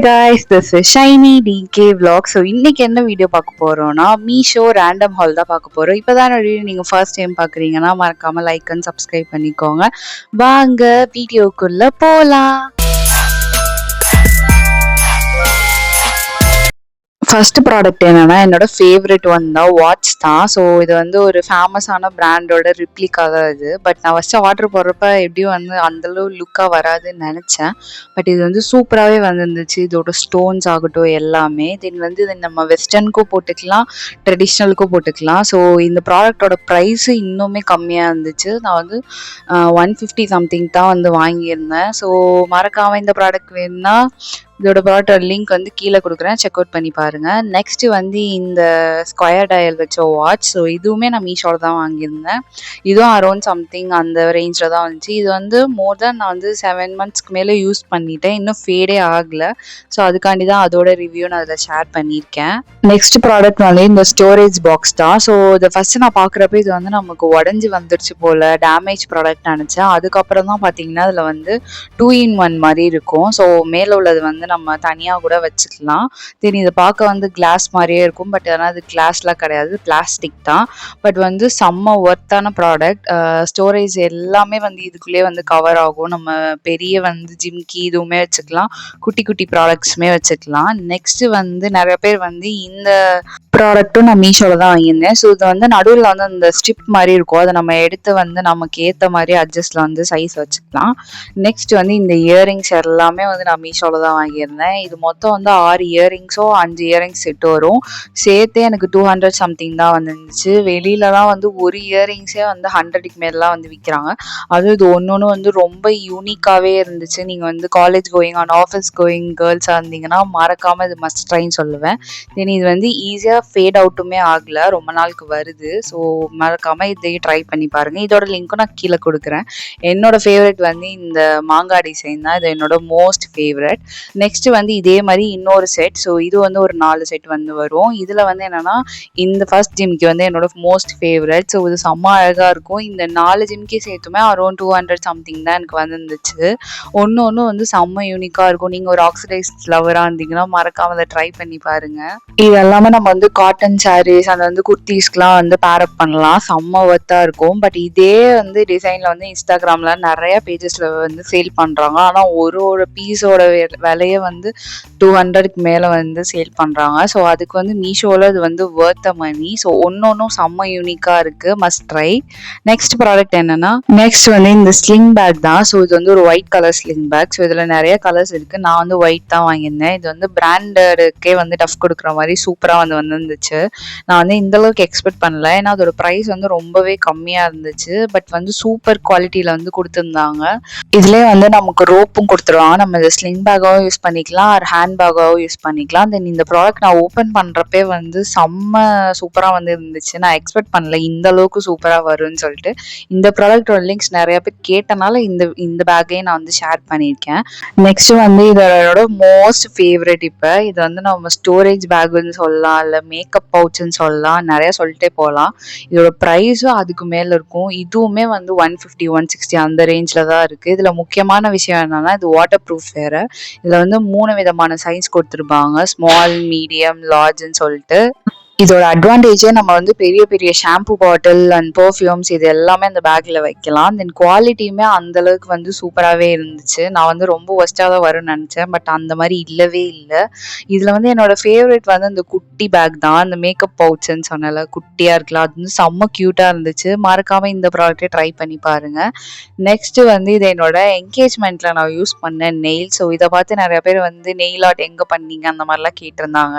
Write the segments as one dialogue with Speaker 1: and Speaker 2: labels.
Speaker 1: guys, this is Shiny DK Vlog. So இன்னைக்கு என்ன video பார்க்க போறோம்னா மீஷோ ரேண்டம் ஹால் தான் பார்க்க போறோம். இப்போதான் வீடியோ நீங்க ஃபர்ஸ்ட் டைம் பார்க்குறீங்கன்னா மறக்காம லைக் அண்ட் சப்ஸ்கிரைப் பண்ணிக்கோங்க. வாங்க வீடியோக்குள்ள போலாம். ஃபர்ஸ்ட் ப்ராடக்ட் என்னன்னா என்னோட ஃபேவரட் ஒன் தான் வாட்ச் தான். ஸோ இது வந்து ஒரு ஃபேமஸான பிராண்டோட ரிப்ளிகா தான் இது. பட் நான் ஃபர்ஸ்ட் ஆர்டர் போடுறப்ப எப்படியும் வந்து அந்தளவு லுக்காக வராதுன்னு நினச்சேன். பட் இது வந்து சூப்பராகவே வந்துருந்துச்சு. இதோட ஸ்டோன்ஸ் ஆகட்டும் எல்லாமே. தென் வந்து இதை நம்ம வெஸ்டர்னுக்கும் போட்டுக்கலாம், ட்ரெடிஷ்னலுக்கும் போட்டுக்கலாம். ஸோ இந்த ப்ராடக்டோட ப்ரைஸு இன்னுமே கம்மியாக இருந்துச்சு. நான் வந்து 150 சம்திங் தான் வந்து வாங்கியிருந்தேன். ஸோ மறக்காமல் இந்த ப்ராடக்ட் வேணும்னா இதோட ப்ராடக்ட் லிங்க் வந்து கீழே கொடுக்குறேன், செக் அவுட் பண்ணி பாருங்கள். நெக்ஸ்ட் வந்து இந்த ஸ்கொயர் டயல் வச்ச வாட்ச். ஸோ இதுவுமே நான் மீஷோவில் தான் வாங்கியிருந்தேன். இதுவும் அரௌண்ட் சம்திங் அந்த ரேஞ்சில் தான் வந்துச்சு. இது வந்து மோர் தென் நான் வந்து 7 மந்த்ஸ்க்கு மேலே யூஸ் பண்ணிட்டேன், இன்னும் ஃபேடே ஆகலை. ஸோ அதுக்காண்டி தான் அதோட ரிவ்யூ நான் அதில் ஷேர் பண்ணியிருக்கேன். நெக்ஸ்ட் ப்ராடக்ட் வந்து இந்த ஸ்டோரேஜ் பாக்ஸ் தான். ஸோ இதை ஃபஸ்ட்டு நான் பார்க்குறப்ப இது வந்து நமக்கு உடஞ்சி வந்துருச்சு போல், டேமேஜ் ப்ராடக்ட் நினச்சேன். அதுக்கப்புறம் தான் பார்த்தீங்கன்னா அதில் வந்து 2-in-1 மாதிரி இருக்கும். ஸோ மேலே உள்ளது வந்து நம்ம தனியாக கூட வச்சுக்கலாம். தென் இதை பார்க்க வந்து கிளாஸ் மாதிரியே இருக்கும். பட் ஆனால் அது கிளாஸ்லாம் கிடையாது, பிளாஸ்டிக் தான். பட் வந்து செம்ம ஒர்த்தான ப்ராடக்ட். ஸ்டோரேஜ் எல்லாமே வந்து இதுக்குள்ளேயே வந்து கவர் ஆகும். நம்ம பெரிய வந்து ஜிம்கி இதுவுமே வச்சுக்கலாம், குட்டி குட்டி ப்ராடக்ட்ஸுமே வச்சுக்கலாம். நெக்ஸ்ட் வந்து நிறைய பேர் வந்து இந்த ப்ராடக்ட்டும் நான் மீஷோவில் தான் வாங்கியிருந்தேன். ஸோ இது வந்து நடுவில் வந்து அந்த ஸ்ட்ரிப் மாதிரி இருக்கும். அதை நம்ம எடுத்து வந்து நமக்கு ஏற்ற மாதிரி அட்ஜஸ்டில் வந்து சைஸ் வச்சுக்கலாம். நெக்ஸ்ட் வந்து இந்த இயரிங்ஸ் எல்லாமே வந்து நான் மீஷோவில் தான் வாங்கியிருந்தேன். இது மொத்தம் வந்து 6 இயரிங்ஸோ 5 இயரிங்ஸ் செட்டு வரும். சேர்த்தே எனக்கு 200 சம்திங் தான் வந்துருந்துச்சு. வெளியிலலாம் வந்து ஒரு இயரிங்ஸே வந்து 100க்கு மேலாம் வந்து விற்கிறாங்க. அதுவும் இது ஒன்று வந்து ரொம்ப யூனிக்காகவே இருந்துச்சு. நீங்கள் வந்து college going on office going கேர்ள்ஸாக இருந்தீங்கன்னா மறக்காமல் இது மஸ்ட் ட்ரைன்னு சொல்லுவேன். தென் இது வந்து ஈஸியாக ஃபேட் அவுட்டுமே ஆகலை, ரொம்ப நாளுக்கு வருது. ஸோ மறக்காமல் இதையும் ட்ரை பண்ணி பாருங்கள். இதோட லிங்க்கும் நான் கீழே கொடுக்குறேன். என்னோட ஃபேவரட் வந்து இந்த மாங்காய் டிசைன் தான். இது என்னோட மோஸ்ட் ஃபேவரட். நெக்ஸ்ட் வந்து இதே மாதிரி இன்னொரு செட். ஸோ இது வந்து ஒரு 4 செட் வந்து வரும். இதில் வந்து என்னென்னா இந்த ஃபர்ஸ்ட் ஜிம்கி வந்து என்னோட மோஸ்ட் ஃபேவரட். ஸோ இது செம்ம அழகாக இருக்கும். இந்த 4 ஜிம்கி சேர்த்துமே அரௌண்ட் 200 சம்திங் தான் எனக்கு வந்துருந்துச்சு. ஒன்று வந்து செம்ம யூனிக்காக இருக்கும். நீங்கள் ஒரு ஆக்சிடைஸ் லவராக இருந்தீங்கன்னா மறக்காமல் அதை ட்ரை பண்ணி பாருங்கள். இது எல்லாமே நம்ம வந்து காட்டன் சாரீஸ் அந்த வந்து குர்த்திஸ்க்குலாம் வந்து பேரப் பண்ணலாம், செம்ம ஒர்த்தாக இருக்கும். பட் இதே வந்து டிசைனில் வந்து இன்ஸ்டாகிராமில் நிறைய பேஜஸில் வந்து சேல் பண்ணுறாங்க. ஆனால் ஒரு பீஸோட விலையை வந்து 200க்கு மேலே வந்து சேல் பண்ணுறாங்க. ஸோ அதுக்கு வந்து மீஷோவில் இது வந்து ஒர்த் த மணி. ஸோ ஒன்றும் செம்ம யூனிக்காக இருக்குது, மஸ்ட் ட்ரை. நெக்ஸ்ட் ப்ராடக்ட் என்னென்னா நெக்ஸ்ட் வந்து இந்த ஸ்லிங் பேக் தான். ஸோ இது வந்து ஒரு white colour sling bag. So இதில் நிறைய கலர்ஸ் இருக்குது. நான் வந்து ஒயிட் தான் வாங்கியிருந்தேன். இது வந்து பிராண்டடுக்கே வந்து டஃப் கொடுக்குற மாதிரி சூப்பராக வந்து வந்துருந்துச்சு. நான் வந்து இந்தளவுக்கு எக்ஸ்பெக்ட் பண்ணல. ஏன்னா அதோட ப்ரைஸ் வந்து ரொம்பவே கம்மியாக இருந்துச்சு. பட் வந்து சூப்பர் குவாலிட்டியில் வந்து கொடுத்துருந்தாங்க. இதுலேயே வந்து நமக்கு ரோப்பும் கொடுத்துருவாங்க. நம்ம இதை ஸ்லிங் பேக்காகவும் யூஸ் பண்ணிக்கலாம், ஒரு ஹேண்ட் பேக்காகவும் யூஸ் பண்ணிக்கலாம். தென் இந்த ப்ராடக்ட் நான் ஓப்பன் பண்ணுறப்பே வந்து செம்ம சூப்பராக வந்து இருந்துச்சு. நான் எக்ஸ்பெக்ட் பண்ணல இந்த அளவுக்கு சூப்பராக வரும்னு சொல்லிட்டு. இந்த ப்ராடக்டோட லிங்க்ஸ் நிறைய பேர் கேட்டனால இந்த பேக்கையும் நான் வந்து ஷேர் பண்ணியிருக்கேன். நெக்ஸ்ட் வந்து இதோட மோஸ்ட் ஃபேவரட். இப்போ இது வந்து நம்ம ஸ்டோரேஜ் பேக்குன்னு சொல்லலாம், இல்லை மேக்கப் பவுச்சுன்னு சொல்லலாம், நிறைய சொல்லிட்டே போகலாம். இதோட ப்ரைஸும் அதுக்கு மேலே இருக்கும். இதுவுமே வந்து 150 160 அந்த ரேஞ்சில் தான் இருக்குது. இதில் முக்கியமான விஷயம் என்னென்னா இது வாட்டர் ப்ரூஃப் வேறு. இதில் வந்து 3 விதமான சைஸ் கொடுத்துருப்பாங்க, ஸ்மால், மீடியம், லார்ஜ்ன்னு சொல்லிட்டு. இதோட அட்வான்டேஜே நம்ம வந்து பெரிய பெரிய ஷாம்பு பாட்டில் அண்ட் பர்ஃப்யூம்ஸ் இது எல்லாமே அந்த பேக்கில் வைக்கலாம். தென் குவாலிட்டியுமே அந்தளவுக்கு வந்து சூப்பராகவே இருந்துச்சு. நான் வந்து ரொம்ப ஒஸ்ட்டாக தான் வரும்னு நினச்சேன். பட் அந்த மாதிரி இல்லவே இல்லை. இதில் வந்து என்னோட ஃபேவரட் வந்து அந்த குட்டி பேக் தான். அந்த மேக்கப் பவுச்சுன்னு சொன்னால குட்டியாக இருக்கலாம், அது வந்து செம்ம க்யூட்டாக இருந்துச்சு. மறக்காமல் இந்த ப்ராடக்ட்டை ட்ரை பண்ணி பாருங்கள். நெக்ஸ்ட்டு வந்து இது என்னோட என்கேஜ்மெண்ட்டில் நான் யூஸ் பண்ணேன் நெயில். ஸோ இதை பார்த்து நிறைய பேர் வந்து நெயில் ஆர்ட் எங்கே பண்ணீங்க அந்த மாதிரிலாம் கேட்டிருந்தாங்க.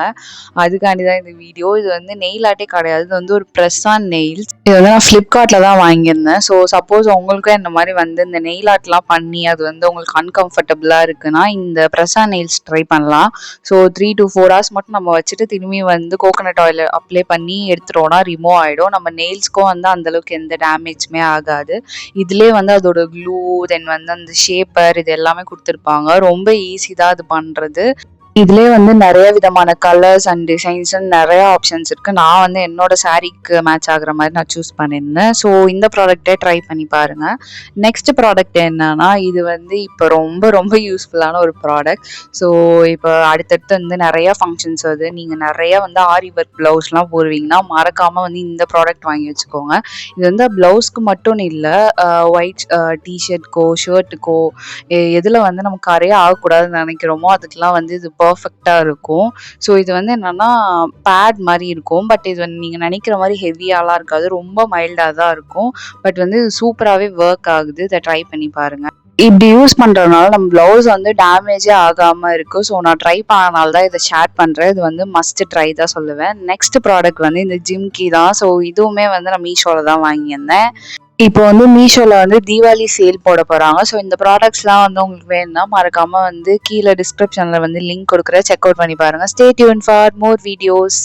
Speaker 1: அதுக்காண்டி தான் இந்த வீடியோ. இது வந்து நெயில் ஆர்ட்டே கிடையாது, இது வந்து ஒரு ப்ரெஸ் ஆன் நெயில்ஸ். இது வந்து நான் ஃப்ளிப்கார்ட்டில் தான் வாங்கியிருந்தேன். ஸோ சப்போஸ் உங்களுக்கும் இந்த மாதிரி வந்து இந்த நெயில் ஆர்ட்லாம் பண்ணி அது வந்து உங்களுக்கு அன்கம்ஃபர்டபுளாக இருக்குன்னா இந்த ப்ரெஸ் ஆன் நெயில்ஸ் ட்ரை பண்ணலாம். ஸோ 3 to 4 hours மட்டும் நம்ம வச்சுட்டு திரும்பி வந்து கோகோனட் ஆயில் அப்ளை பண்ணி எடுத்துட்டோம்னா ரிமூவ் ஆகிடும். நம்ம நெயில்ஸ்க்கும் வந்து அந்தளவுக்கு எந்த டேமேஜுமே ஆகாது. இதுலேயே வந்து அதோட க்ளூ, தென் வந்து அந்த ஷேப்பர் இது எல்லாமே கொடுத்துருப்பாங்க. ரொம்ப ஈஸி தான் அது பண்ணுறது. இதுலயே வந்து நெறைய விதமான கலர்ஸ் அண்ட் டிசைன்ஸ்ன்னு நெறைய ஆப்ஷன்ஸ் இருக்கு. நான் வந்து என்னோட சாரீக்கு மேட்ச் ஆகுற மாரி நான் சூஸ் பண்ணியிருந்தேன். ஸோ இந்த ப்ராடக்ட்டே ட்ரை பண்ணி பாருங்க. நெக்ஸ்ட் ப்ராடக்ட் என்னன்னா, இது வந்து இப்போ ரொம்ப ரொம்ப யூஸ்ஃபுல்லான ஒரு ப்ராடக்ட். ஸோ இப்போ அடுத்தடுத்து வந்து நெறைய ஃபங்ஷன்ஸ் வருது. நீங்க நெறைய வந்து ஆரி ஒர்க் ப்ளவுஸ்லாம் போடுவீங்கன்னா, மறக்காம வந்து இந்த ப்ராடக்ட் வாங்கி வச்சுக்கோங்க. இது வந்து ப்ளவுஸ்க்கு மட்டும் இல்ல, ஒயிட் டீ-ஷர்ட்க்கோ, ஷர்ட்டுக்கோ எதுல வந்து நமக்கு கரையே ஆகக்கூடாதுன்னு நெனைக்கிறோமோ, அதுக்கெல்லாம் வந்து இது பெர்ஃபெக்ட்டா இருக்கும். ஸோ இது வந்து என்னன்னா, பேட் மாரி இருக்கும். பட் இது வந்து நீங்க நெனைக்கிற மாரி ஹெவியாலாம் இருக்காது. ரொம்ப மைல்டா தான் இருக்கும். பட் வந்து இது சூப்பராவே வொர்க் ஆகுது. இத ட்ரை பண்ணி பாருங்க. இப்படி யூஸ் பண்றதுனால நம்ம பிளவுஸ் வந்து டேமேஜே ஆகாம இருக்கு. ஸோ நான் ட்ரை பண்ணனால தான் இத ஷேர் பண்றேன். இது வந்து மஸ்ட் ட்ரை தான் சொல்லுவேன். நெக்ஸ்ட் ப்ராடக்ட் வந்து இந்த ஜிம்கி தான். ஸோ இதுவுமே வந்து நான் மீஷோல தான் வாங்கியிருந்தேன். இப்போ வந்து மீஷோல வந்து தீபாவளி சேல் போட போறாங்க. ஸோ இந்த ப்ராடக்ட்ஸ்லாம் வந்து உங்களுக்கு வேணும்னா மறக்காம வந்து கீழ டிஸ்கிரிப்ஷன்ல வந்து லிங்க் குடுக்குறேன். செக் அவுட் பண்ணி பாருங்க. Stay tune for more videos.